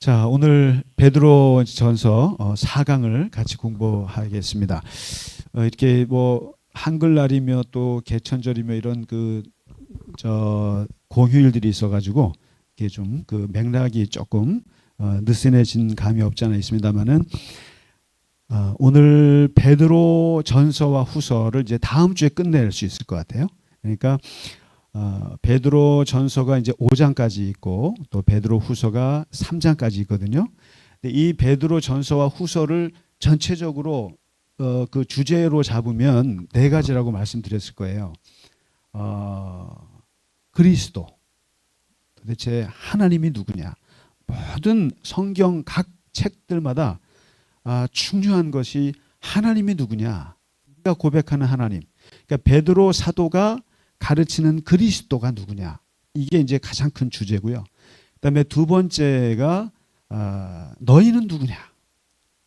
자, 오늘 베드로 전서 4강을 같이 공부하겠습니다. 이렇게 뭐 한글날이며 또 개천절이며 이런 공휴일들이 있어가지고 이게 좀 그 맥락이 조금 느슨해진 감이 없지 않아 있습니다만은 오늘 베드로 전서와 후서를 이제 다음 주에 끝낼 수 있을 것 같아요. 그러니까 베드로 전서가 이제 5장까지 있고 또 베드로 후서가 3장까지 있거든요. 근데 이 베드로 전서와 후서를 전체적으로 그 주제로 잡으면 네 가지라고 말씀드렸을 거예요. 그리스도, 도대체 하나님이 누구냐? 모든 성경 각 책들마다 중요한 것이 하나님이 누구냐? 우리가 고백하는 하나님. 그러니까 베드로 사도가 가르치는 그리스도가 누구냐? 이게 이제 가장 큰 주제고요. 그다음에 두 번째가 너희는 누구냐?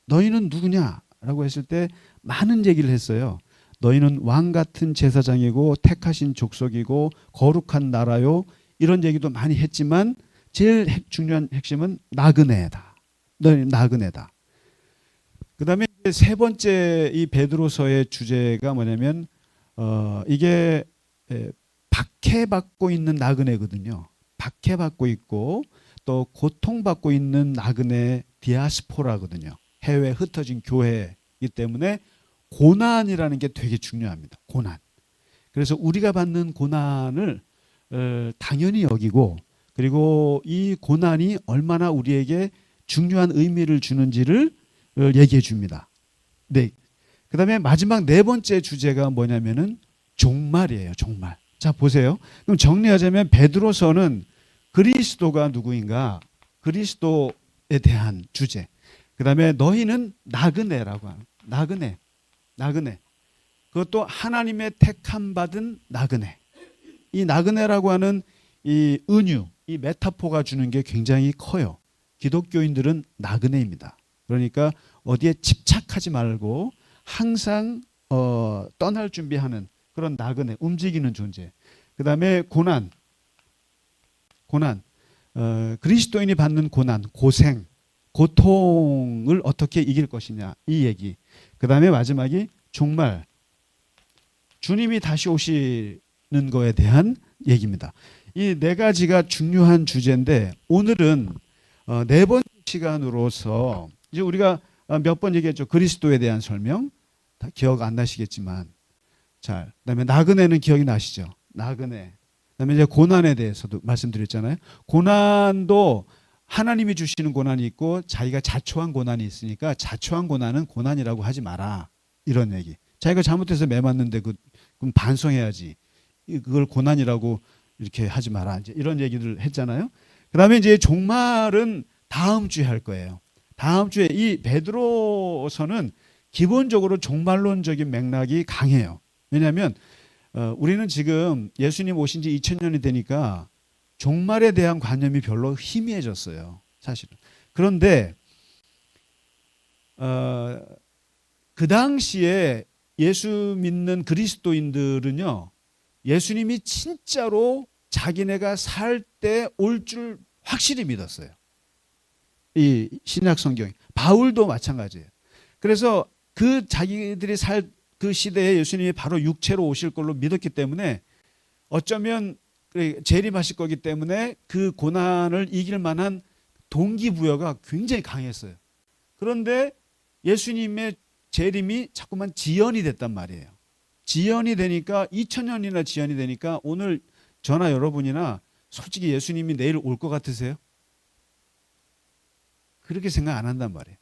너희는 누구냐라고 했을 때 많은 얘기를 했어요. 너희는 왕 같은 제사장이고 택하신 족속이고 거룩한 나라요. 이런 얘기도 많이 했지만 제일 중요한 핵심은 나그네다. 너희는 나그네다. 그다음에 세 번째 이 베드로서의 주제가 뭐냐면 이게 박해받고 있는 나그네거든요. 박해받고 있고 또 고통받고 있는 나그네 디아스포라거든요. 해외에 흩어진 교회이기 때문에 고난이라는 게 되게 중요합니다. 고난. 그래서 우리가 받는 고난을 당연히 여기고 그리고 이 고난이 얼마나 우리에게 중요한 의미를 주는지를 얘기해 줍니다. 네. 그다음에 마지막 네 번째 주제가 뭐냐면은 종말이에요. 종말. 자, 보세요. 그럼 정리하자면 베드로서는 그리스도가 누구인가? 그리스도에 대한 주제. 그다음에 너희는 나그네라고 하는 나그네. 그것도 하나님의 택함 받은 나그네. 이 나그네라고 하는 이 은유, 이 메타포가 주는 게 굉장히 커요. 기독교인들은 나그네입니다. 그러니까 어디에 집착하지 말고 항상 떠날 준비하는 그런 나그네, 움직이는 존재. 그 다음에 고난. 그리스도인이 받는 고난, 고생, 고통을 어떻게 이길 것이냐 이 얘기. 그 다음에 마지막이 종말. 주님이 다시 오시는 거에 대한 얘기입니다. 이 네 가지가 중요한 주제인데 오늘은 네 번째 시간으로서 이제 우리가 몇 번 얘기했죠. 그리스도에 대한 설명. 다 기억 안 나시겠지만 잘. 그다음에 나그네는 기억이 나시죠? 나그네. 그다음에 이제 고난에 대해서도 말씀드렸잖아요. 고난도 하나님이 주시는 고난이 있고 자기가 자초한 고난이 있으니까 자초한 고난은 고난이라고 하지 마라. 이런 얘기. 자기가 잘못해서 매 맞는데 그럼 반성해야지. 그걸 고난이라고 이렇게 하지 마라. 이제 이런 얘기를 했잖아요. 그다음에 이제 종말은 다음 주에 할 거예요. 다음 주에 이 베드로서는 기본적으로 종말론적인 맥락이 강해요. 왜냐하면 우리는 지금 예수님 오신 지 2000년이 되니까 종말에 대한 관념이 별로 희미해졌어요. 사실은. 그런데 그 당시에 예수 믿는 그리스도인들은요. 예수님이 진짜로 자기네가 살 때 올 줄 확실히 믿었어요. 이 신약 성경이. 바울도 마찬가지예요. 그래서 그 자기들이 살 그 시대에 예수님이 바로 육체로 오실 걸로 믿었기 때문에 어쩌면 재림하실 거기 때문에 그 고난을 이길 만한 동기부여가 굉장히 강했어요. 그런데 예수님의 재림이 자꾸만 지연이 됐단 말이에요. 지연이 되니까 2000년이나 지연이 되니까 오늘 저나 여러분이나 솔직히 예수님이 내일 올 것 같으세요? 그렇게 생각 안 한단 말이에요.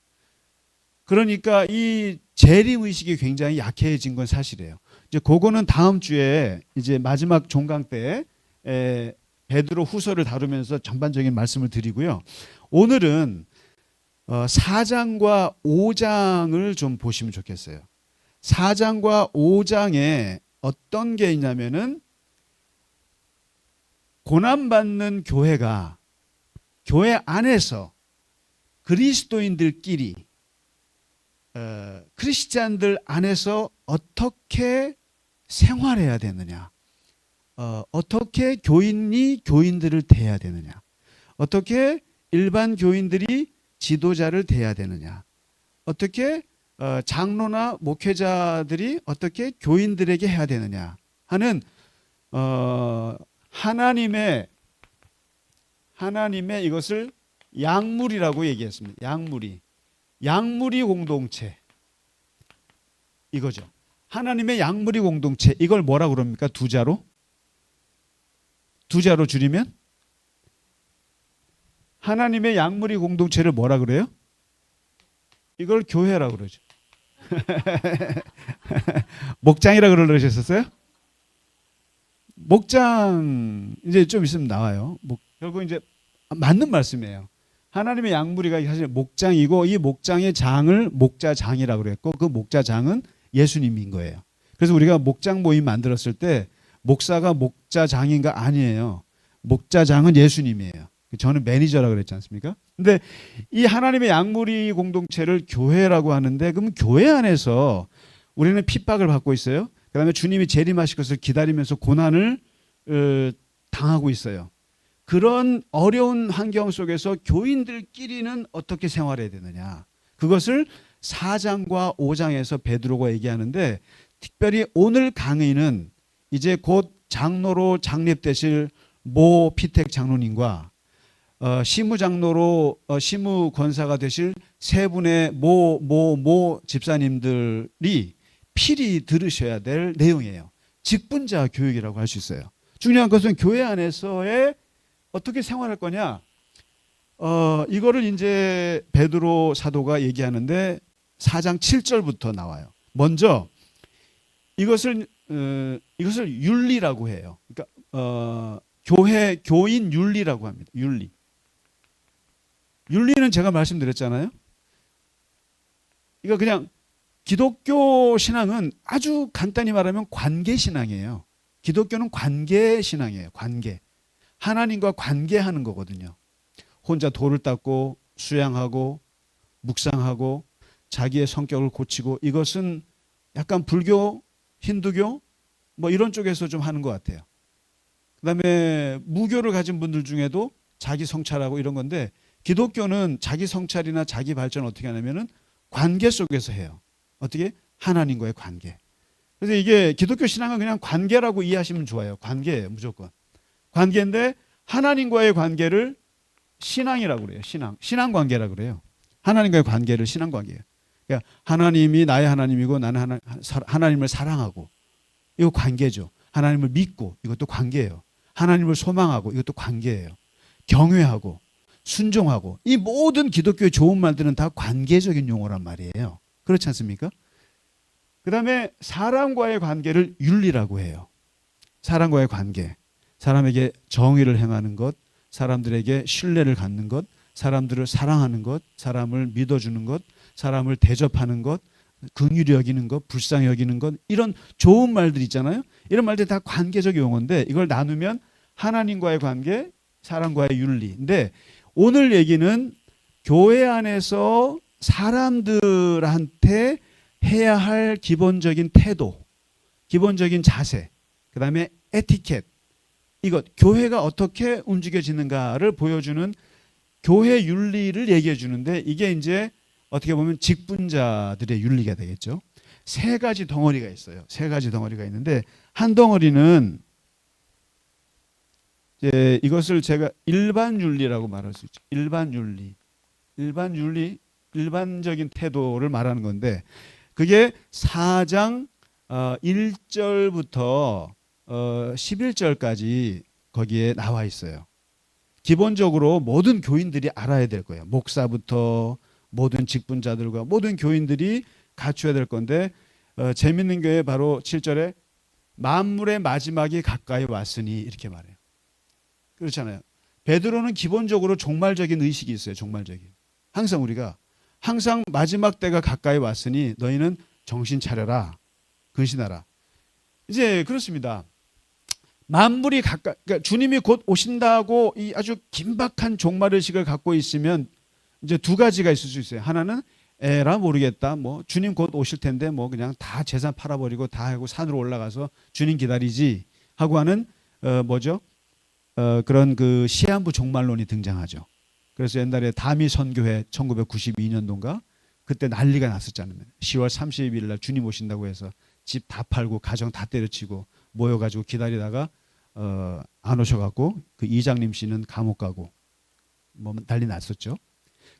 그러니까 이 재림의식이 굉장히 약해진 건 사실이에요. 이제 그거는 다음 주에 이제 마지막 종강 때 베드로 후서를 다루면서 전반적인 말씀을 드리고요. 오늘은 4장과 5장을 좀 보시면 좋겠어요. 4장과 5장에 어떤 게 있냐면은 고난받는 교회가 교회 안에서 그리스도인들끼리 크리스찬들 안에서 어떻게 생활해야 되느냐, 어떻게 교인이 교인들을 대해야 되느냐, 어떻게 일반 교인들이 지도자를 대해야 되느냐? 어떻게 장로나 목회자들이 어떻게 교인들에게 해야 되느냐 하는 하나님의 이것을 양무리라고 얘기했습니다. 양무리 공동체 이거죠. 하나님의 양무리 공동체 이걸 뭐라 그럽니까? 두 자로 줄이면 하나님의 양무리 공동체를 뭐라 그래요? 이걸 교회라고 그러죠. 목장이라 그러셨었어요? 목장 이제 좀 있으면 나와요. 결국 이제 맞는 말씀이에요. 하나님의 양무리가 사실 목장이고 이 목장의 장을 목자장이라고 그랬고 그 목자장은 예수님인 거예요. 그래서 우리가 목장 모임 만들었을 때 목사가 목자장인가 아니에요. 목자장은 예수님이에요. 저는 매니저라고 그랬지 않습니까? 근데 이 하나님의 양무리 공동체를 교회라고 하는데 그럼 교회 안에서 우리는 핍박을 받고 있어요. 그다음에 주님이 재림하실 것을 기다리면서 고난을 당하고 있어요. 그런 어려운 환경 속에서 교인들끼리는 어떻게 생활해야 되느냐. 그것을 4장과 5장에서 베드로가 얘기하는데 특별히 오늘 강의는 이제 곧 장로로 장립되실 모 피택 장로님과 시무장로로 시무 권사가 되실 세 분의 모 집사님들이 필히 들으셔야 될 내용이에요. 직분자 교육이라고 할 수 있어요. 중요한 것은 교회 안에서의 어떻게 생활할 거냐. 이거를 이제 베드로 사도가 얘기하는데 4장 7절부터 나와요. 먼저 이것을 윤리라고 해요. 그러니까 교인 윤리라고 합니다. 윤리는 제가 말씀드렸잖아요. 이거 그냥 기독교 신앙은 아주 간단히 말하면 관계 신앙이에요. 기독교는 관계 신앙이에요. 관계. 하나님과 관계하는 거거든요. 혼자 돌을 닦고 수양하고 묵상하고 자기의 성격을 고치고 이것은 약간 불교, 힌두교 뭐 이런 쪽에서 좀 하는 것 같아요. 그다음에 무교를 가진 분들 중에도 자기 성찰하고 이런 건데 기독교는 자기 성찰이나 자기 발전을 어떻게 하냐면은 관계 속에서 해요. 어떻게? 하나님과의 관계. 그래서 이게 기독교 신앙은 그냥 관계라고 이해하시면 좋아요. 관계예요, 무조건. 관계인데 하나님과의 관계를 신앙이라고 그래요. 신앙 관계라고 그래요. 하나님과의 관계를 신앙 관계예요. 그러니까 하나님이 나의 하나님이고 나는 하나님을 사랑하고 이거 관계죠. 하나님을 믿고 이것도 관계예요. 하나님을 소망하고 이것도 관계예요. 경외하고 순종하고 이 모든 기독교의 좋은 말들은 다 관계적인 용어란 말이에요. 그렇지 않습니까? 그 다음에 사람과의 관계를 윤리라고 해요. 사람과의 관계. 사람에게 정의를 행하는 것, 사람들에게 신뢰를 갖는 것, 사람들을 사랑하는 것, 사람을 믿어주는 것, 사람을 대접하는 것, 긍휼히 여기는 것, 불쌍히 여기는 것 이런 좋은 말들 있잖아요. 이런 말들이 다 관계적 용어인데 이걸 나누면 하나님과의 관계, 사람과의 윤리. 근데 오늘 얘기는 교회 안에서 사람들한테 해야 할 기본적인 태도, 기본적인 자세, 그 다음에 에티켓, 이것, 교회가 어떻게 움직여지는가를 보여주는 교회 윤리를 얘기해 주는데 이게 이제 어떻게 보면 직분자들의 윤리가 되겠죠. 세 가지 덩어리가 있어요. 세 가지 덩어리가 있는데 한 덩어리는 이제 이것을 제가 일반 윤리라고 말할 수 있죠. 일반 윤리, 일반적인 태도를 말하는 건데 그게 4장 1절부터 11절까지 거기에 나와 있어요. 기본적으로 모든 교인들이 알아야 될 거예요. 목사부터 모든 직분자들과 모든 교인들이 갖춰야 될 건데 재밌는 게 바로 7절에 만물의 마지막이 가까이 왔으니 이렇게 말해요. 그렇잖아요. 베드로는 기본적으로 종말적인 의식이 있어요. 종말적인. 항상 우리가 항상 마지막 때가 가까이 왔으니 너희는 정신 차려라. 근신하라. 이제 그렇습니다. 만물이 그러니까 주님이 곧 오신다고 이 아주 긴박한 종말의식을 갖고 있으면 이제 두 가지가 있을 수 있어요. 하나는 에라 모르겠다. 뭐 주님 곧 오실 텐데 뭐 그냥 다 재산 팔아버리고 다 하고 산으로 올라가서 주님 기다리지 하고 하는 뭐죠? 그런 그 시한부 종말론이 등장하죠. 그래서 옛날에 다미 선교회 1992년도인가 그때 난리가 났었잖아요. 10월 30일 날 주님 오신다고 해서 집 다 팔고 가정 다 때려치고 모여가지고 기다리다가 안 오셔갖고 그 이장님 씨는 감옥 가고 뭐 난리 났었죠.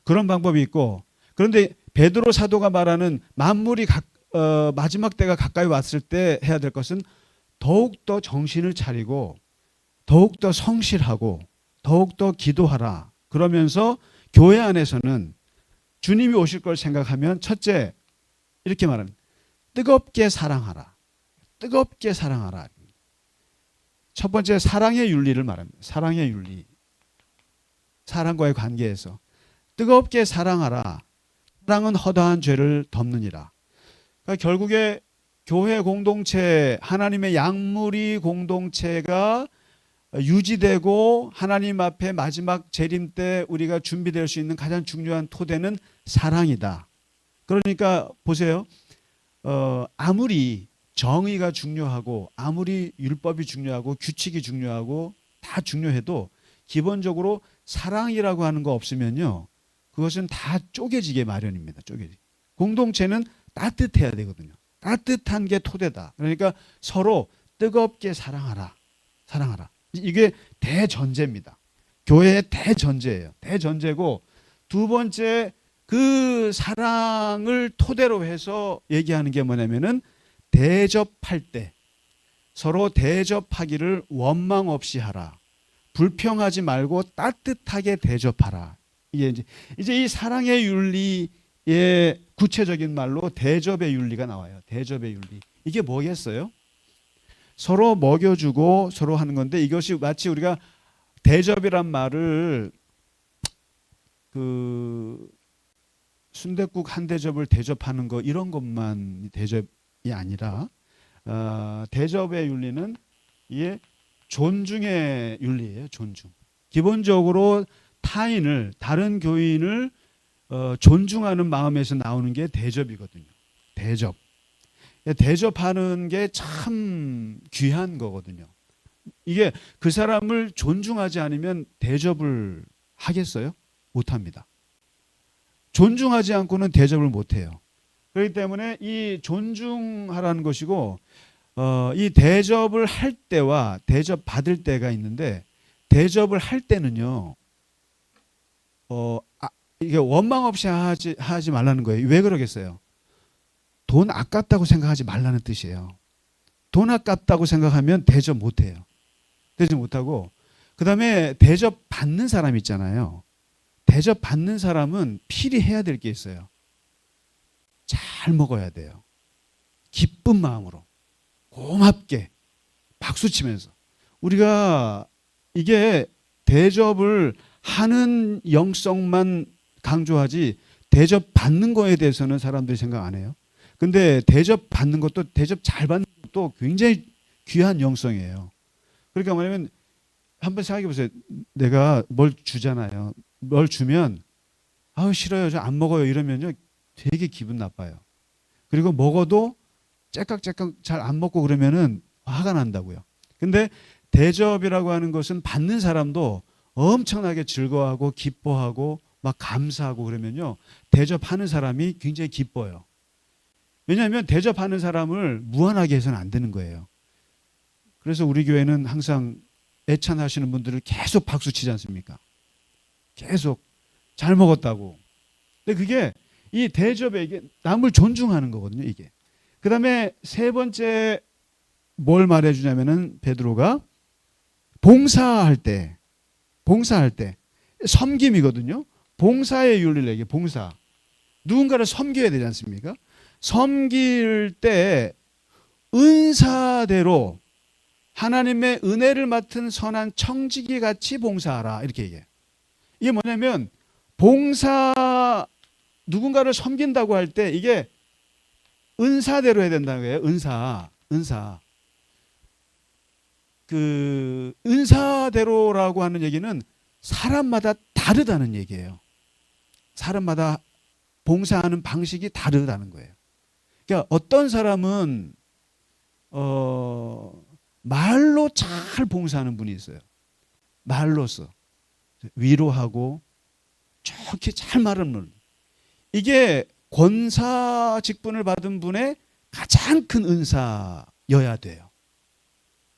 그런 방법이 있고, 그런데 베드로 사도가 말하는 만물이 마지막 때가 가까이 왔을 때 해야 될 것은 더욱더 정신을 차리고 더욱더 성실하고 더욱더 기도하라. 그러면서 교회 안에서는 주님이 오실 걸 생각하면 첫째 이렇게 말합니다. 뜨겁게 사랑하라. 뜨겁게 사랑하라. 첫 번째 사랑의 윤리를 말합니다. 사랑의 윤리. 사랑과의 관계에서 뜨겁게 사랑하라. 사랑은 허다한 죄를 덮느니라. 그러니까 결국에 교회 공동체, 하나님의 양무리 공동체가 유지되고 하나님 앞에 마지막 재림 때 우리가 준비될 수 있는 가장 중요한 토대는 사랑이다. 그러니까 보세요. 아무리 정의가 중요하고 아무리 율법이 중요하고 규칙이 중요하고 다 중요해도 기본적으로 사랑이라고 하는 거 없으면요, 그것은 다 쪼개지게 마련입니다. 쪼개지. 공동체는 따뜻해야 되거든요. 따뜻한 게 토대다. 그러니까 서로 뜨겁게 사랑하라. 사랑하라. 이게 대전제입니다. 교회의 대전제예요. 대전제고, 두 번째 그 사랑을 토대로 해서 얘기하는 게 뭐냐면은 대접할 때 서로 대접하기를 원망 없이 하라. 불평하지 말고 따뜻하게 대접하라. 이게 이제 이 사랑의 윤리의 구체적인 말로 대접의 윤리가 나와요. 대접의 윤리. 이게 뭐겠어요? 서로 먹여주고 서로 하는 건데, 이것이 마치 우리가 대접이란 말을 그 순댓국 한 대접을 대접하는 거 이런 것만 대접이 아니라 대접의 윤리는 이게 존중의 윤리예요. 존중. 기본적으로 타인을, 다른 교인을 존중하는 마음에서 나오는 게 대접이거든요. 대접. 대접하는 게 참 귀한 거거든요. 이게 그 사람을 존중하지 않으면 대접을 하겠어요? 못합니다. 존중하지 않고는 대접을 못해요. 그렇기 때문에 이 존중하라는 것이고, 이 대접을 할 때와 대접 받을 때가 있는데, 대접을 할 때는요, 이게 원망 없이 하지 말라는 거예요. 왜 그러겠어요? 돈 아깝다고 생각하지 말라는 뜻이에요. 돈 아깝다고 생각하면 대접 못해요. 대접 못하고, 그 다음에 대접 받는 사람 있잖아요. 대접 받는 사람은 필히 해야 될 게 있어요. 잘 먹어야 돼요. 기쁜 마음으로, 고맙게, 박수 치면서. 우리가 이게 대접을 하는 영성만 강조하지 대접 받는 거에 대해서는 사람들이 생각 안 해요. 근데 대접 받는 것도, 대접 잘 받는 것도 굉장히 귀한 영성이에요. 그러니까 뭐냐면 한번 생각해 보세요. 내가 뭘 주잖아요. 뭘 주면 아우 싫어요, 저 안 먹어요 이러면요 되게 기분 나빠요. 그리고 먹어도 째깍째깍 잘 안 먹고 그러면은 화가 난다고요. 근데 대접이라고 하는 것은 받는 사람도 엄청나게 즐거워하고 기뻐하고 막 감사하고 그러면요 대접하는 사람이 굉장히 기뻐요. 왜냐하면 대접하는 사람을 무한하게 해서는 안 되는 거예요. 그래서 우리 교회는 항상 애찬하시는 분들을 계속 박수 치지 않습니까? 계속 잘 먹었다고. 근데 그게 이 대접에 이게 남을 존중하는 거거든요, 이게. 그 다음에 세 번째 뭘 말해주냐면은 베드로가 봉사할 때 섬김이거든요. 봉사의 윤리를 얘기해. 봉사. 누군가를 섬겨야 되지 않습니까? 섬길 때 은사대로 하나님의 은혜를 맡은 선한 청지기 같이 봉사하라, 이렇게 얘기해요. 이게 뭐냐면 누군가를 섬긴다고 할 때 이게 은사대로 해야 된다는 거예요. 은사. 그 은사대로라고 하는 얘기는 사람마다 다르다는 얘기예요. 사람마다 봉사하는 방식이 다르다는 거예요. 그러니까 어떤 사람은 말로 잘 봉사하는 분이 있어요. 말로써 위로하고 좋게 잘 말하는 분. 이게 권사 직분을 받은 분의 가장 큰 은사여야 돼요.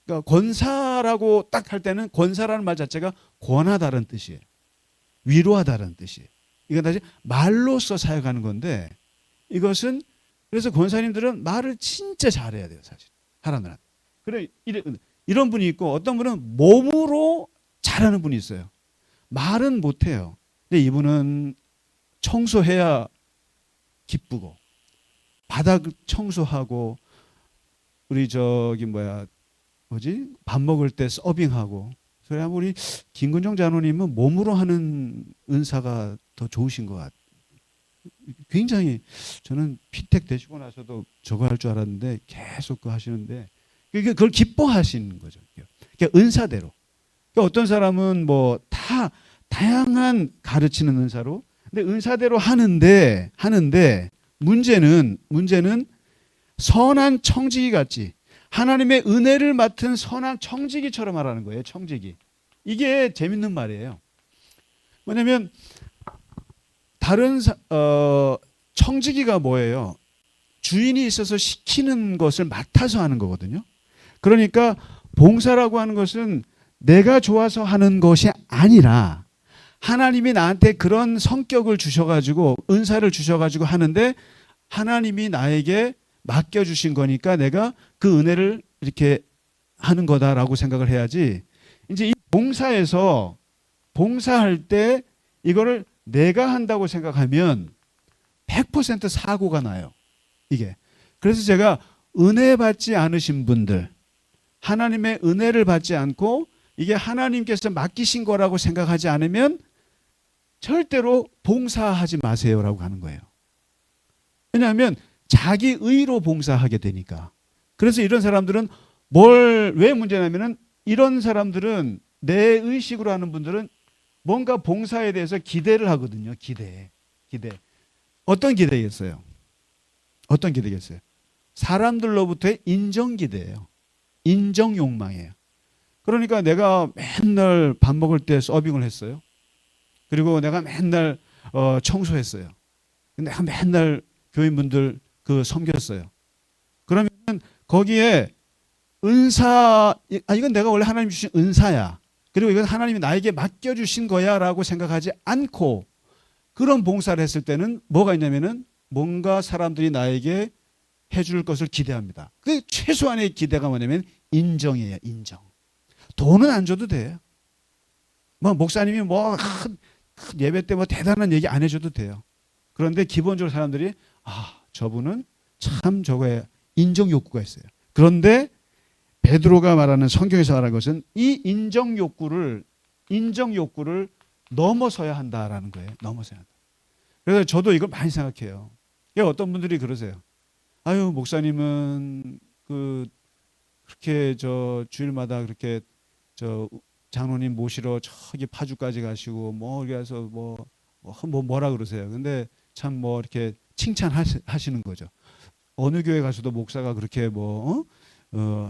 그러니까 권사라고 딱 할 때는 권사라는 말 자체가 권하다는 뜻이에요. 위로하다는 뜻이에요. 이건 다시 말로써 사용하는 건데 이것은 그래서 권사님들은 말을 진짜 잘해야 돼요, 사실. 사람들한테. 그래 이런 분이 있고 어떤 분은 몸으로 잘하는 분이 있어요. 말은 못해요. 근데 이분은 청소해야 기쁘고 바닥 청소하고 우리 밥 먹을 때 서빙하고 그래 우리 김근정 장로님은 몸으로 하는 은사가 더 좋으신 것 같아요. 굉장히 저는 피택 되시고 나서도 저거 할 줄 알았는데 계속 그거 하시는데 그걸 기뻐하시는 거죠. 그러니까 은사대로. 그러니까 어떤 사람은 뭐 다양한 가르치는 은사로 근데 은사대로 하는데 문제는 선한 청지기 같이 하나님의 은혜를 맡은 선한 청지기처럼 하라는 거예요. 청지기. 이게 재밌는 말이에요. 뭐냐면 다른 청지기가 뭐예요? 주인이 있어서 시키는 것을 맡아서 하는 거거든요. 그러니까 봉사라고 하는 것은 내가 좋아서 하는 것이 아니라 하나님이 나한테 그런 성격을 주셔가지고 은사를 주셔가지고 하는데 하나님이 나에게 맡겨주신 거니까 내가 그 은혜를 이렇게 하는 거다라고 생각을 해야지. 이제 이 봉사에서 봉사할 때 이거를 내가 한다고 생각하면 100% 사고가 나요. 이게. 그래서 제가 은혜 받지 않으신 분들, 하나님의 은혜를 받지 않고 이게 하나님께서 맡기신 거라고 생각하지 않으면 절대로 봉사하지 마세요라고 하는 거예요. 왜냐하면 자기 의로 봉사하게 되니까. 그래서 이런 사람들은 왜 문제냐면은 이런 사람들은 내 의식으로 하는 분들은 뭔가 봉사에 대해서 기대를 하거든요. 기대. 어떤 기대겠어요? 어떤 기대겠어요? 사람들로부터의 인정 기대예요. 인정 욕망이에요. 그러니까 내가 맨날 밥 먹을 때 서빙을 했어요. 그리고 내가 맨날 청소했어요. 내가 맨날 교인분들 섬겼어요. 그러면 거기에 이건 내가 원래 하나님 주신 은사야. 그리고 이건 하나님이 나에게 맡겨주신 거야 라고 생각하지 않고 그런 봉사를 했을 때는 뭐가 있냐면은 뭔가 사람들이 나에게 해줄 것을 기대합니다. 그 최소한의 기대가 뭐냐면 인정이에요. 인정. 돈은 안 줘도 돼요. 목사님이 예배 때 대단한 얘기 안 해줘도 돼요. 그런데 기본적으로 사람들이 저분은 참 저거에 인정 욕구가 있어요. 그런데 베드로가 말하는 성경에서 말하는 것은 이 인정 욕구를 넘어서야 한다라는 거예요. 넘어서야 한다. 그래서 저도 이걸 많이 생각해요. 어떤 분들이 그러세요. 아유 목사님은 그렇게 주일마다 그렇게 장로님 모시러 저기 파주까지 가시고 그래서 뭐라 그러세요. 근데 참 이렇게 칭찬하시는 거죠. 어느 교회 가서도 목사가 그렇게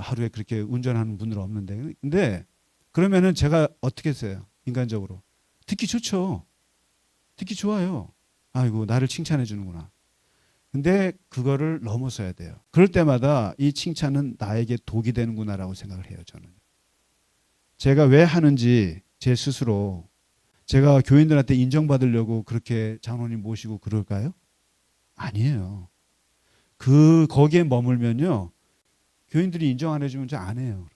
하루에 그렇게 운전하는 분들 없는데. 근데 그러면은 제가 어떻게 했어요? 인간적으로. 듣기 좋죠. 듣기 좋아요. 아이고 나를 칭찬해 주는구나. 근데 그거를 넘어서야 돼요. 그럴 때마다 이 칭찬은 나에게 독이 되는구나라고 생각을 해요. 저는. 제가 왜 하는지 제 스스로 제가 교인들한테 인정받으려고 그렇게 장로님 모시고 그럴까요? 아니에요. 거기에 머물면요. 교인들이 인정 안 해주면 저 안 해요.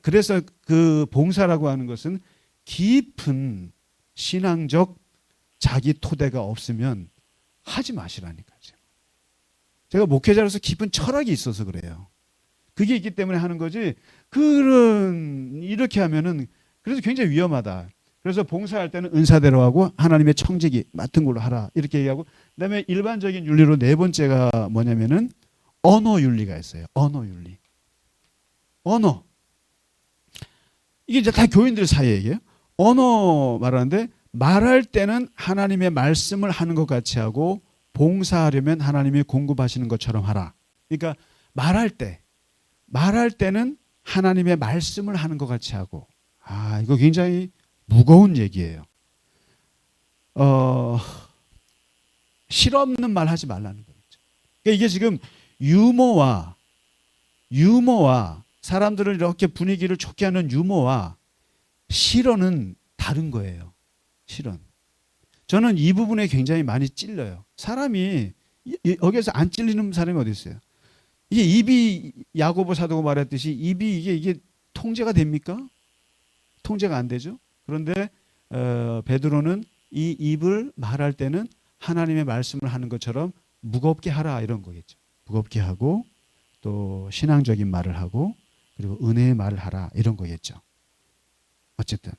그래서 그 봉사라고 하는 것은 깊은 신앙적 자기 토대가 없으면 하지 마시라니까요. 제가 목회자로서 깊은 철학이 있어서 그래요. 그게 있기 때문에 하는 거지. 이렇게 하면은 그래서 굉장히 위험하다. 그래서 봉사할 때는 은사대로 하고 하나님의 청지기 맡은 걸로 하라 이렇게 얘기하고 그다음에 일반적인 윤리로 네 번째가 뭐냐면은 언어 윤리가 있어요. 언어 윤리. 언어. 이게 이제 다 교인들 사이 얘기예요. 언어 말하는데 말할 때는 하나님의 말씀을 하는 것 같이 하고 봉사하려면 하나님이 공급하시는 것처럼 하라. 그러니까 말할 때는 하나님의 말씀을 하는 것 같이 하고 이거 굉장히 무거운 얘기예요. 실없는 말 하지 말라는 거죠. 그러니까 이게 지금 유머와 사람들을 이렇게 분위기를 좋게 하는 유머와 실언은 다른 거예요. 실언. 저는 이 부분에 굉장히 많이 찔려요. 사람이 여기서 안 찔리는 사람이 어디 있어요? 이게 입이 야고보 사도가 말했듯이 입이 이게 통제가 됩니까? 통제가 안 되죠. 그런데 베드로는 이 입을 말할 때는 하나님의 말씀을 하는 것처럼 무겁게 하라 이런 거겠죠. 무겁게 하고 또 신앙적인 말을 하고 그리고 은혜의 말을 하라 이런 거겠죠. 어쨌든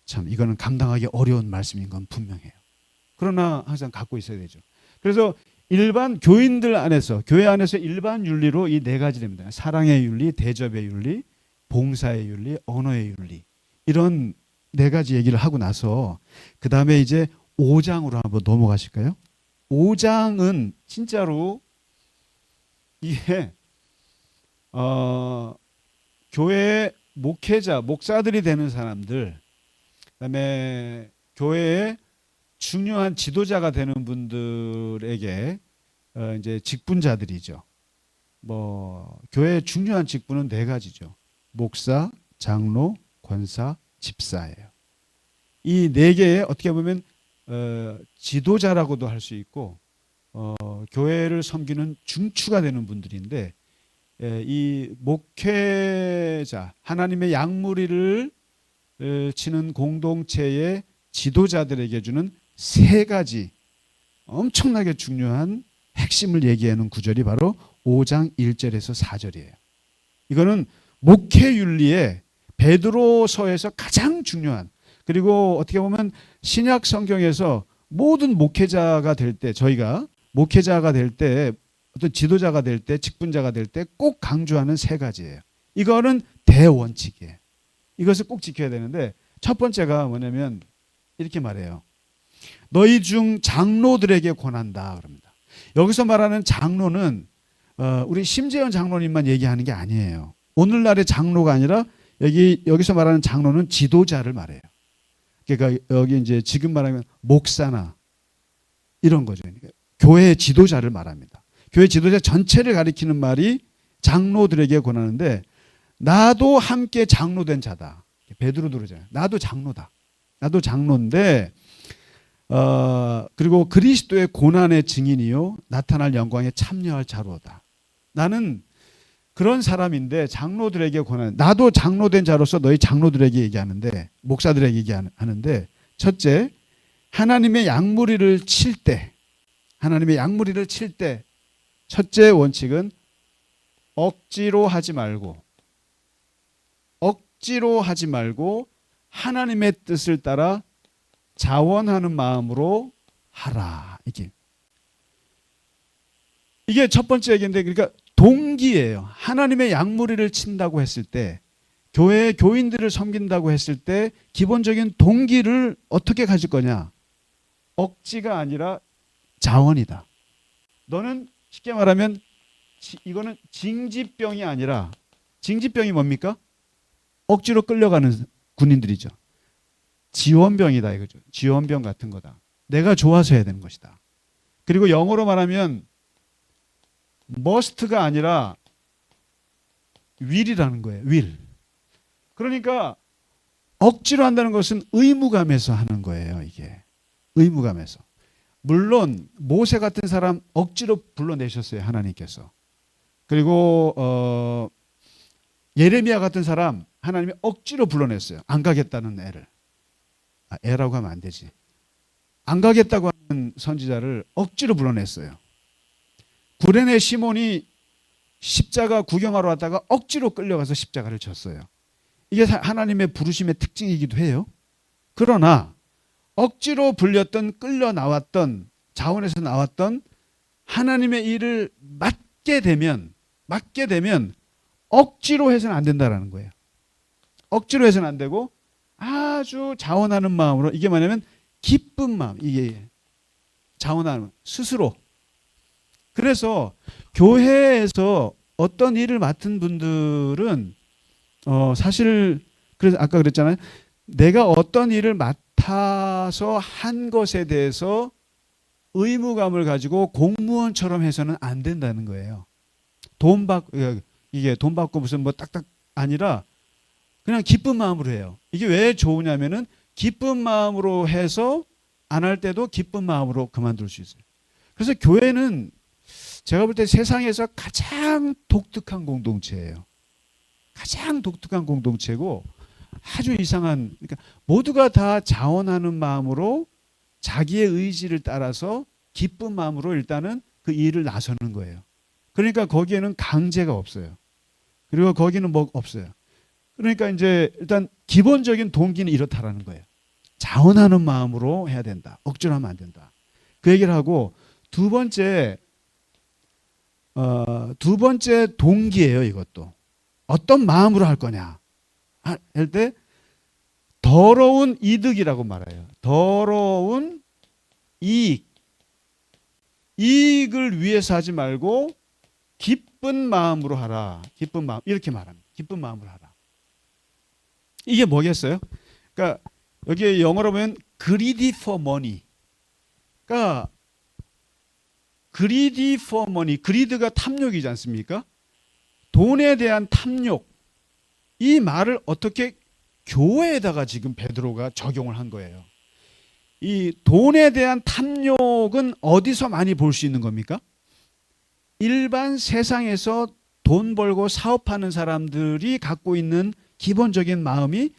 참 이거는 감당하기 어려운 말씀인 건 분명해요. 그러나 항상 갖고 있어야 되죠. 그래서 일반 교인들 안에서 교회 안에서 일반 윤리로 이 네 가지 됩니다. 사랑의 윤리, 대접의 윤리, 봉사의 윤리, 언어의 윤리 이런 네 가지 얘기를 하고 나서 그 다음에 이제 5장으로 한번 넘어가실까요? 5장은 진짜로 이게 교회 목회자, 목사들이 되는 사람들, 그다음에 교회의 중요한 지도자가 되는 분들에게 이제 직분자들이죠. 뭐 교회의 중요한 직분은 네 가지죠. 목사, 장로, 권사, 집사예요. 이 네 개의 어떻게 보면 지도자라고도 할 수 있고 교회를 섬기는 중추가 되는 분들인데 이 목회자, 하나님의 양무리를 치는 공동체의 지도자들에게 주는 세 가지 엄청나게 중요한 핵심을 얘기하는 구절이 바로 5장 1절에서 4절이에요. 이거는 목회윤리의 베드로서에서 가장 중요한, 그리고 어떻게 보면 신약 성경에서 모든 목회자가 될 때, 저희가 목회자가 될 때, 어떤 지도자가 될 때, 직분자가 될 때 꼭 강조하는 세 가지예요. 이거는 대원칙이에요. 이것을 꼭 지켜야 되는데 첫 번째가 뭐냐면 이렇게 말해요. 너희 중 장로들에게 권한다 그럽니다. 여기서 말하는 장로는 우리 심재현 장로님만 얘기하는 게 아니에요. 오늘날의 장로가 아니라 여기서 말하는 장로는 지도자를 말해요. 그러니까 여기 이제 지금 말하면 목사나 이런 거죠. 그러니까 교회의 지도자를 말합니다. 교회 지도자 전체를 가리키는 말이 장로들에게 권하는데 나도 함께 장로된 자다. 베드로도 그러잖아요. 나도 장로다. 나도 장로인데 그리고 그리스도의 고난의 증인이요 나타날 영광에 참여할 자로다. 나는 그런 사람인데 장로들에게 권하는, 나도 장로된 자로서 너희 장로들에게 얘기하는데, 목사들에게 얘기하는데, 첫째, 하나님의 양무리를 칠 때 첫째 원칙은 억지로 하지 말고 하나님의 뜻을 따라 자원하는 마음으로 하라. 이게 첫 번째 얘기인데, 그러니까 동기예요. 하나님의 양무리를 친다고 했을 때, 교회 교인들을 섬긴다고 했을 때 기본적인 동기를 어떻게 가질 거냐? 억지가 아니라 자원이다. 너는 쉽게 말하면 이거는 징집병이 아니라, 징집병이 뭡니까? 억지로 끌려가는 군인들이죠. 지원병이다 이거죠. 지원병 같은 거다. 내가 좋아서 해야 되는 것이다. 그리고 영어로 말하면 must가 아니라 will이라는 거예요. will. 그러니까 억지로 한다는 것은 의무감에서 하는 거예요. 이게 의무감에서. 물론 모세 같은 사람 억지로 불러내셨어요. 하나님께서. 그리고 예레미야 같은 사람 하나님이 억지로 불러냈어요. 안 가겠다는 애를. 애라고 하면 안 되지. 안 가겠다고 하는 선지자를 억지로 불러냈어요. 구레네 시몬이 십자가 구경하러 왔다가 억지로 끌려가서 십자가를 졌어요. 이게 하나님의 부르심의 특징이기도 해요. 그러나 억지로 불렸던, 끌려 나왔던, 자원에서 나왔던 하나님의 일을 맡게 되면 억지로 해서는 안 된다라는 거예요. 억지로 해서는 안 되고 아주 자원하는 마음으로, 이게 뭐냐면 기쁜 마음, 이게 자원하는 스스로. 그래서 교회에서 어떤 일을 맡은 분들은 사실 그래서 아까 그랬잖아요. 내가 어떤 일을 맡아서 한 것에 대해서 의무감을 가지고 공무원처럼 해서는 안 된다는 거예요. 이게 돈 받고 무슨 뭐 딱딱 아니라 그냥 기쁜 마음으로 해요. 이게 왜 좋으냐면은 기쁜 마음으로 해서 안 할 때도 기쁜 마음으로 그만둘 수 있어요. 그래서 교회는 제가 볼 때 세상에서 가장 독특한 공동체예요. 가장 독특한 공동체고 아주 이상한, 그러니까 모두가 다 자원하는 마음으로 자기의 의지를 따라서 기쁜 마음으로 일단은 그 일을 나서는 거예요. 그러니까 거기에는 강제가 없어요. 그리고 거기는 뭐 없어요. 그러니까 이제 일단 기본적인 동기는 이렇다라는 거예요. 자원하는 마음으로 해야 된다. 억지로 하면 안 된다. 그 얘기를 하고 두 번째 동기예요. 이것도 어떤 마음으로 할 거냐 할 때 더러운 이득이라고 말해요. 더러운 이익을 위해서 하지 말고 기쁜 마음으로 하라. 기쁜 마음 이렇게 말합니다. 기쁜 마음으로 하라. 이게 뭐겠어요? 그러니까 여기 영어로 보면 greedy for money. 그러니까 greedy for money. greed가 탐욕이지 않습니까? 돈에 대한 탐욕. 이 말을 어떻게 교회에다가 지금 베드로가 적용을 한 거예요. 이 돈에 대한 탐욕은 어디서 많이 볼 수 있는 겁니까? 일반 세상에서 돈 벌고 사업하는 사람들이 갖고 있는 기본적인 마음이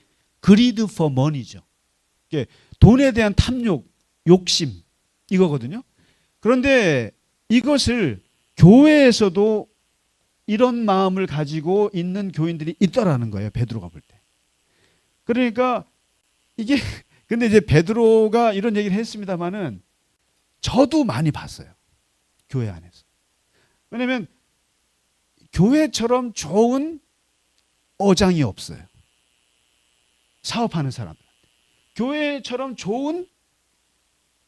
greed for money죠. 돈에 대한 탐욕, 욕심 이거거든요. 그런데 이것을 교회에서도 이런 마음을 가지고 있는 교인들이 있더라는 거예요. 베드로가 볼 때. 그러니까 이게 근데 이제 베드로가 이런 얘기를 했습니다마는 저도 많이 봤어요. 교회 안에서. 왜냐하면 교회처럼 좋은 어장이 없어요. 사업하는 사람들. 교회처럼 좋은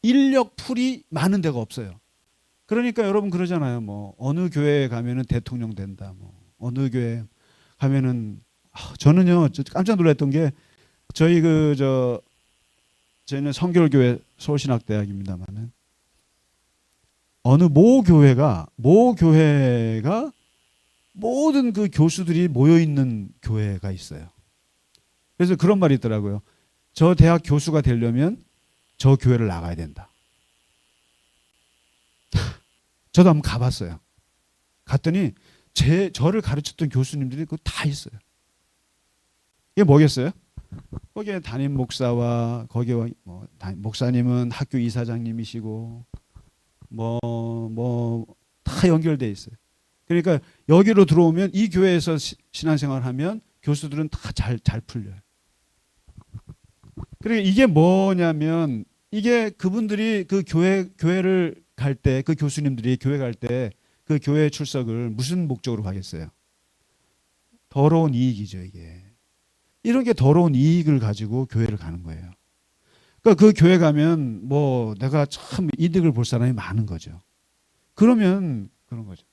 인력 풀이 많은 데가 없어요. 그러니까 여러분 그러잖아요. 뭐 어느 교회에 가면은 대통령 된다. 뭐 어느 교회 가면은 저는요 깜짝 놀랐던 게 저희는 성결교회 서울신학대학입니다만은 어느 모 교회가 모든 그 교수들이 모여 있는 교회가 있어요. 그래서 그런 말이 있더라고요. 저 대학 교수가 되려면 저 교회를 나가야 된다. 저도 한번 가봤어요. 갔더니 저를 가르쳤던 교수님들이 그거 다 있어요. 이게 뭐겠어요? 거기에 담임 목사와 거기에 목사님은 학교 이사장님이시고 다 연결돼 있어요. 그러니까 여기로 들어오면 이 교회에서 신앙생활하면 교수들은 다 잘 풀려요. 그러니까 이게 뭐냐면 이게 그분들이 그 교회를 갈 때 그 교수님들이 교회 갈 때 그 교회 출석을 무슨 목적으로 가겠어요? 더러운 이익이죠, 이게. 이런 게 더러운 이익을 가지고 교회를 가는 거예요. 그러니까 그 교회 가면 뭐 내가 참 이득을 볼 사람이 많은 거죠. 그러면 그런 거죠.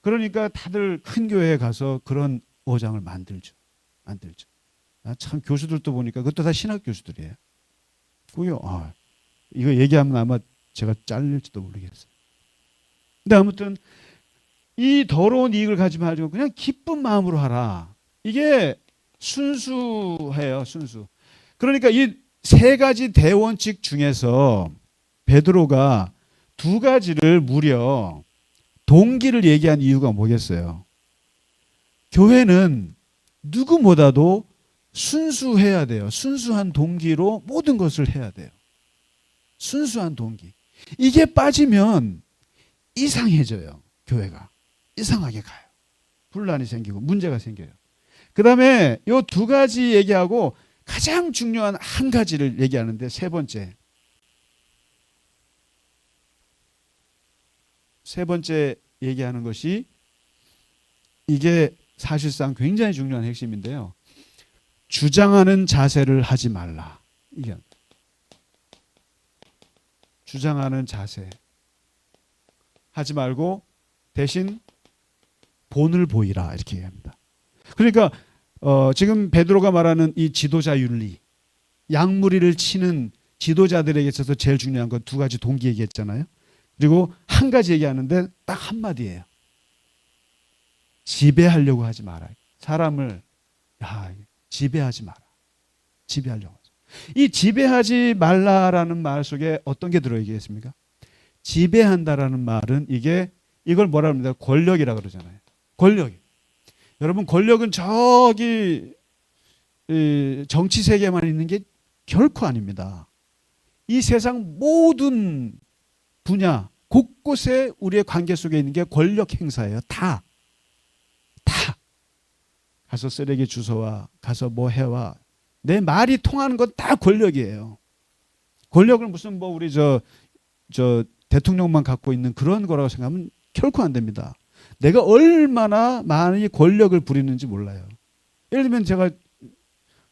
그러니까 다들 큰 교회에 가서 그런 어장을 만들죠. 참 교수들도 보니까 그것도 다 신학 교수들이에요. 그요. 이거 얘기하면 아마 제가 잘릴지도 모르겠어요. 근데 아무튼 이 더러운 이익을 가지 말고 그냥 기쁜 마음으로 하라. 이게 순수해요, 순수. 그러니까 이 세 가지 대원칙 중에서 베드로가 두 가지를 무려 동기를 얘기한 이유가 뭐겠어요? 교회는 누구보다도 순수해야 돼요. 순수한 동기로 모든 것을 해야 돼요. 순수한 동기. 이게 빠지면 이상해져요. 교회가. 이상하게 가요. 분란이 생기고 문제가 생겨요. 그 다음에 이 두 가지 얘기하고 가장 중요한 한 가지를 얘기하는데 세 번째 얘기하는 것이 이게 사실상 굉장히 중요한 핵심인데요. 주장하는 자세를 하지 말라. 이게 주장하는 자세 하지 말고 대신 본을 보이라 이렇게 얘기합니다. 그러니까 지금 베드로가 말하는 이 지도자 윤리 양무리를 치는 지도자들에게 있어서 제일 중요한 건 두 가지 동기 얘기했잖아요. 그리고 한 가지 얘기하는데 딱 한마디예요. 지배하려고 하지 마라. 사람을 지배하지 마라. 지배하려고 하지. 이 지배하지 말라라는 말 속에 어떤 게 들어있겠습니까? 지배한다라는 말은 이걸 뭐라 합니다. 권력이라 그러잖아요. 권력. 여러분 권력은 저기 정치 세계만 있는 게 결코 아닙니다. 이 세상 모든 분야 곳곳에 우리의 관계 속에 있는 게 권력 행사예요. 다. 가서 쓰레기 주워와, 가서 뭐 해와. 내 말이 통하는 건 다 권력이에요. 권력을 무슨 뭐 우리 저 대통령만 갖고 있는 그런 거라고 생각하면 결코 안 됩니다. 내가 얼마나 많이 권력을 부리는지 몰라요. 예를 들면 제가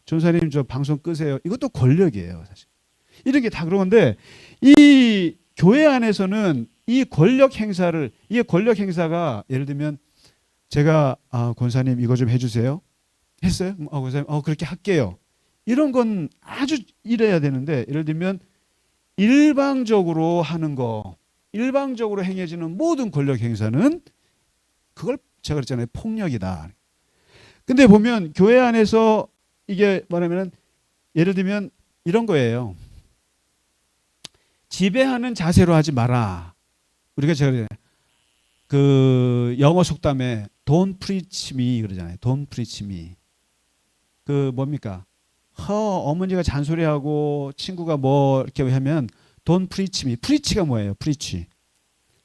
전사님 저 방송 끄세요. 이것도 권력이에요, 사실. 이런 게 다 그런데 이 교회 안에서는 이 권력 행사가 예를 들면 제가 권사님 이거 좀 해주세요. 했어요? 권사님 그렇게 할게요. 이런 건 아주 이래야 되는데 예를 들면 일방적으로 하는 거, 일방적으로 행해지는 모든 권력 행사는 그걸 제가 그랬잖아요. 폭력이다. 근데 보면 교회 안에서 이게 뭐냐면 예를 들면 이런 거예요. 지배하는 자세로 하지 마라. 우리가 제가 그 영어 속담에 Don't preach me 그러잖아요. Don't preach me. 그 뭡니까? 어머니가 잔소리하고 친구가 뭐 이렇게 하면 Don't preach me. preach가 뭐예요? preach.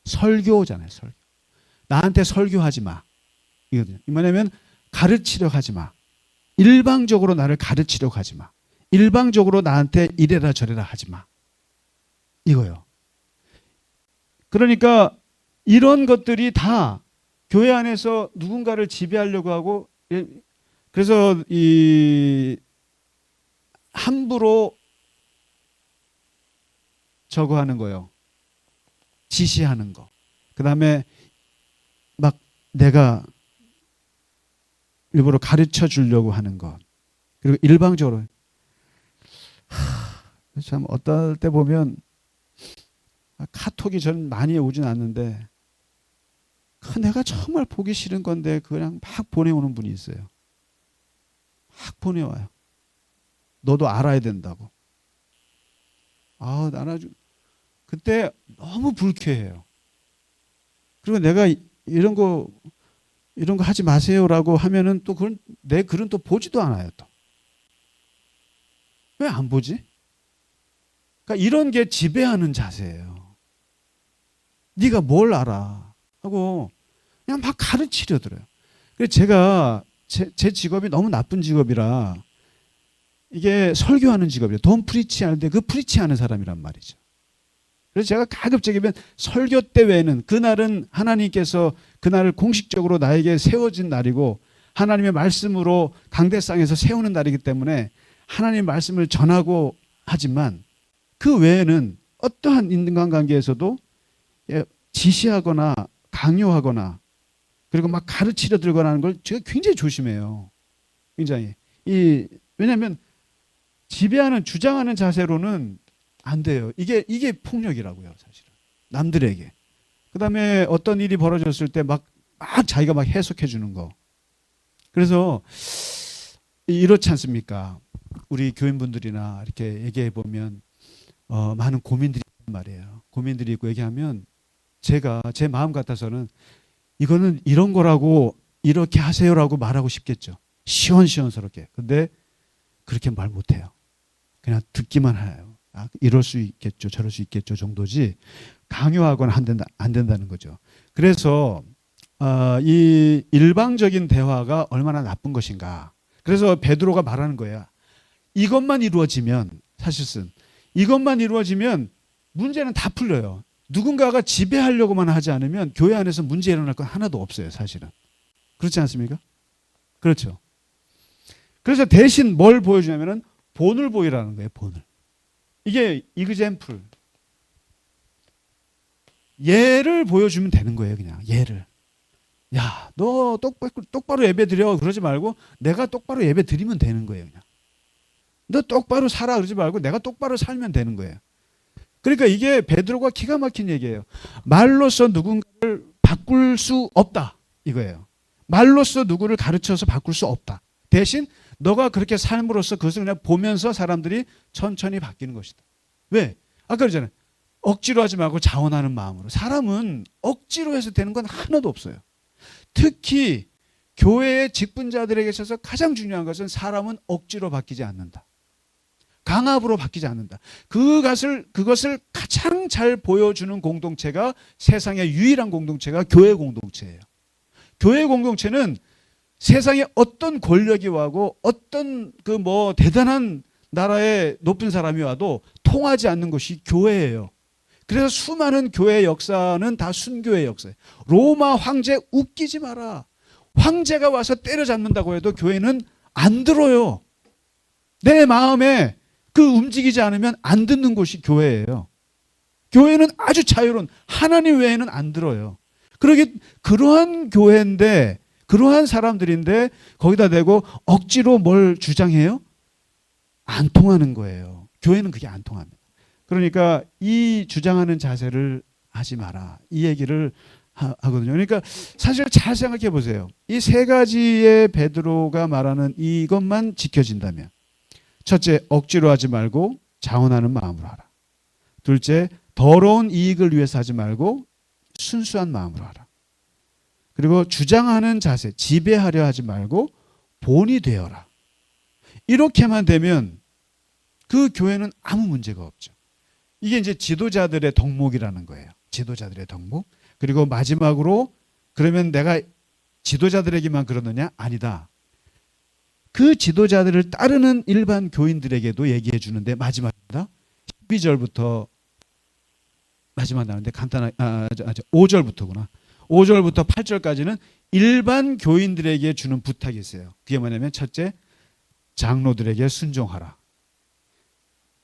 설교잖아요. 설교. 나한테 설교하지 마. 이거든요. 뭐냐면 가르치려고 하지 마. 일방적으로 나를 가르치려고 하지 마. 일방적으로 나한테 이래라 저래라 하지 마. 이거요. 그러니까 이런 것들이 다 교회 안에서 누군가를 지배하려고 하고 그래서 이 함부로 저거 하는 거요. 지시하는 거. 그 다음에 막 내가 일부러 가르쳐 주려고 하는 것. 그리고 일방적으로. 참 어떨 때 보면 카톡이 전 많이 오진 않는데 내가 정말 보기 싫은 건데 그냥 막 보내오는 분이 있어요. 막 보내와요. 너도 알아야 된다고. 나는 아주 그때 너무 불쾌해요. 그리고 내가 이런 거 하지 마세요라고 하면은 또 그건 내 글은 또 보지도 않아요. 또 왜 안 보지? 그러니까 이런 게 지배하는 자세예요. 네가 뭘 알아 하고 그냥 막 가르치려 들어요. 그래서 제가 제 직업이 너무 나쁜 직업이라 이게 설교하는 직업이에요. 돈 프리치 하는데 그 프리치 하는 사람이란 말이죠. 그래서 제가 가급적이면 설교 때 외에는 그날은 하나님께서 그날을 공식적으로 나에게 세워진 날이고 하나님의 말씀으로 강대상에서 세우는 날이기 때문에 하나님의 말씀을 전하고 하지만 그 외에는 어떠한 인간관계에서도 지시하거나 강요하거나 그리고 막 가르치려 들거나 하는 걸 제가 굉장히 조심해요. 굉장히. 왜냐하면 지배하는 주장하는 자세로는 안 돼요. 이게 폭력이라고요, 사실은. 남들에게. 그다음에 어떤 일이 벌어졌을 때 막 자기가 막 해석해 주는 거. 그래서 이렇지 않습니까? 우리 교인분들이나 이렇게 얘기해 보면 많은 고민들이 있단 말이에요. 고민들이 있고 얘기하면 제가 제 마음 같아서는 이거는 이런 거라고 이렇게 하세요라고 말하고 싶겠죠. 시원시원스럽게. 근데 그렇게 말 못해요. 그냥 듣기만 해요. 이럴 수 있겠죠. 저럴 수 있겠죠 정도지 강요하거나 안 된다는 거죠. 그래서 이 일방적인 대화가 얼마나 나쁜 것인가. 그래서 베드로가 말하는 거예요. 이것만 이루어지면 사실은 이것만 이루어지면 문제는 다 풀려요. 누군가가 지배하려고만 하지 않으면 교회 안에서 문제 일어날 건 하나도 없어요. 사실은. 그렇지 않습니까? 그렇죠. 그래서 대신 뭘 보여주냐면은 본을 보이라는 거예요. 본을. 이게 example. 예를 보여주면 되는 거예요. 그냥 예를. 야, 너 똑바로 예배 드려. 그러지 말고 내가 똑바로 예배 드리면 되는 거예요. 그냥. 너 똑바로 살아 그러지 말고 내가 똑바로 살면 되는 거예요. 그러니까 이게 베드로가 기가 막힌 얘기예요. 말로써 누군가를 바꿀 수 없다 이거예요. 말로써 누구를 가르쳐서 바꿀 수 없다. 대신 너가 그렇게 삶으로써 그것을 그냥 보면서 사람들이 천천히 바뀌는 것이다. 왜? 아까 그러잖아요. 억지로 하지 말고 자원하는 마음으로. 사람은 억지로 해서 되는 건 하나도 없어요. 특히 교회의 직분자들에게 있어서 가장 중요한 것은 사람은 억지로 바뀌지 않는다. 강압으로 바뀌지 않는다. 그것을 가장 잘 보여주는 공동체가 세상의 유일한 공동체가 교회 공동체예요. 교회 공동체는 세상에 어떤 권력이 와고 어떤 대단한 나라의 높은 사람이 와도 통하지 않는 것이 교회예요. 그래서 수많은 교회 역사는 다 순교의 역사예요. 로마 황제 웃기지 마라. 황제가 와서 때려잡는다고 해도 교회는 안 들어요. 내 마음에 움직이지 않으면 안 듣는 곳이 교회예요. 교회는 아주 자유로운 하나님 외에는 안 들어요. 그러한 교회인데 그러한 사람들인데 거기다 대고 억지로 뭘 주장해요? 안 통하는 거예요. 교회는 그게 안 통합니다. 그러니까 이 주장하는 자세를 하지 마라. 이 얘기를 하거든요. 그러니까 사실 잘 생각해 보세요. 이 세 가지의 베드로가 말하는 이것만 지켜진다면 첫째, 억지로 하지 말고 자원하는 마음으로 하라. 둘째, 더러운 이익을 위해서 하지 말고 순수한 마음으로 하라. 그리고 주장하는 자세, 지배하려 하지 말고 본이 되어라. 이렇게만 되면 그 교회는 아무 문제가 없죠. 이게 이제 지도자들의 덕목이라는 거예요. 지도자들의 덕목. 그리고 마지막으로 그러면 내가 지도자들에게만 그러느냐? 아니다. 그 지도자들을 따르는 일반 교인들에게도 얘기해 주는데 마지막입니다. 12절부터 마지막 나오는데 간단하게 5절부터구나. 5절부터 8절까지는 일반 교인들에게 주는 부탁이 있어요. 그게 뭐냐면 첫째, 장로들에게 순종하라.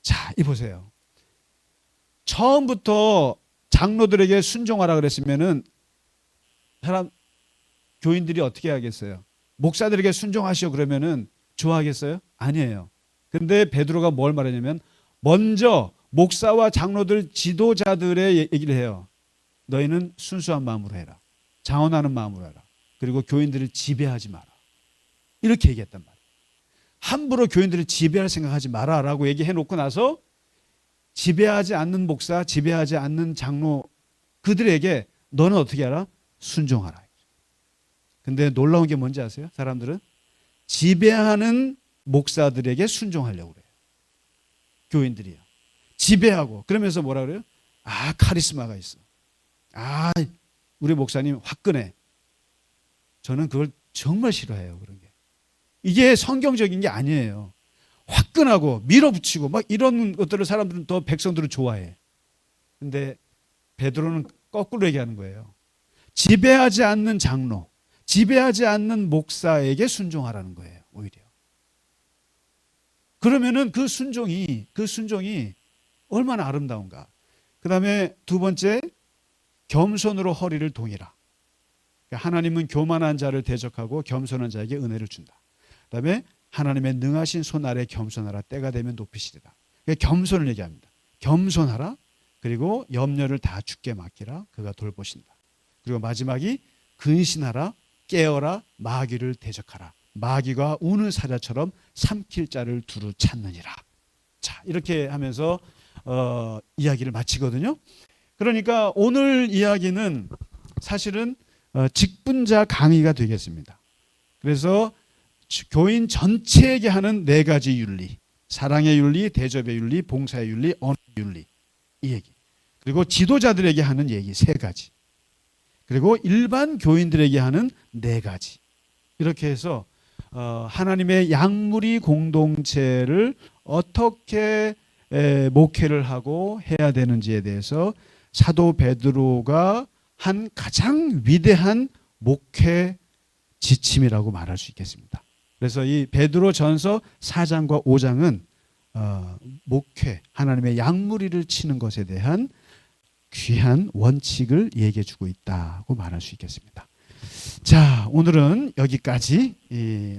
자, 이 보세요. 처음부터 장로들에게 순종하라 그랬으면은 교인들이 어떻게 하겠어요? 목사들에게 순종하시오 그러면은 좋아하겠어요? 아니에요. 근데 베드로가 뭘 말하냐면 먼저 목사와 장로들 지도자들의 얘기를 해요. 너희는 순수한 마음으로 해라. 자원하는 마음으로 해라. 그리고 교인들을 지배하지 마라. 이렇게 얘기했단 말이에요. 함부로 교인들을 지배할 생각하지 마라 라고 얘기해 놓고 나서 지배하지 않는 목사, 지배하지 않는 장로 그들에게 너는 어떻게 하라? 순종하라. 근데 놀라운 게 뭔지 아세요? 사람들은 지배하는 목사들에게 순종하려고 그래요. 교인들이요. 지배하고 그러면서 뭐라 그래요? 카리스마가 있어. 우리 목사님 화끈해. 저는 그걸 정말 싫어해요. 그런 게. 이게 성경적인 게 아니에요. 화끈하고 밀어붙이고 막 이런 것들을 사람들은 더 백성들은 좋아해. 근데 베드로는 거꾸로 얘기하는 거예요. 지배하지 않는 장로, 지배하지 않는 목사에게 순종하라는 거예요. 오히려. 그러면은 그 순종이 얼마나 아름다운가. 그 다음에 두 번째, 겸손으로 허리를 동이라. 하나님은 교만한 자를 대적하고 겸손한 자에게 은혜를 준다. 그 다음에 하나님의 능하신 손 아래 겸손하라. 때가 되면 높이시리라. 겸손을 얘기합니다. 겸손하라. 그리고 염려를 다 주께 맡기라. 그가 돌보신다. 그리고 마지막이 근신하라. 깨어라. 마귀를 대적하라. 마귀가 우는 사자처럼 삼킬 자를 두루 찾느니라. 자, 이렇게 하면서 이야기를 마치거든요. 그러니까 오늘 이야기는 사실은 직분자 강의가 되겠습니다. 그래서 교인 전체에게 하는 네 가지 윤리, 사랑의 윤리, 대접의 윤리, 봉사의 윤리, 언어의 윤리, 이 얘기. 그리고 지도자들에게 하는 얘기 세 가지. 그리고 일반 교인들에게 하는 네 가지. 이렇게 해서 하나님의 양무리 공동체를 어떻게 목회를 하고 해야 되는지에 대해서 사도 베드로가 한 가장 위대한 목회 지침이라고 말할 수 있겠습니다. 그래서 이 베드로 전서 4장과 5장은 목회, 하나님의 양무리를 치는 것에 대한 귀한 원칙을 얘기해 주고 있다고 말할 수 있겠습니다. 자, 오늘은 여기까지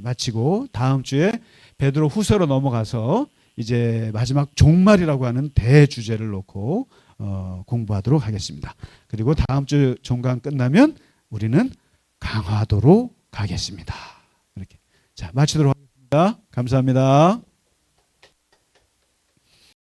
마치고 다음 주에 베드로 후서로 넘어가서 이제 마지막 종말이라고 하는 대주제를 놓고 공부하도록 하겠습니다. 그리고 다음 주 종강 끝나면 우리는 강화도로 가겠습니다. 이렇게. 자, 마치도록 하겠습니다. 감사합니다.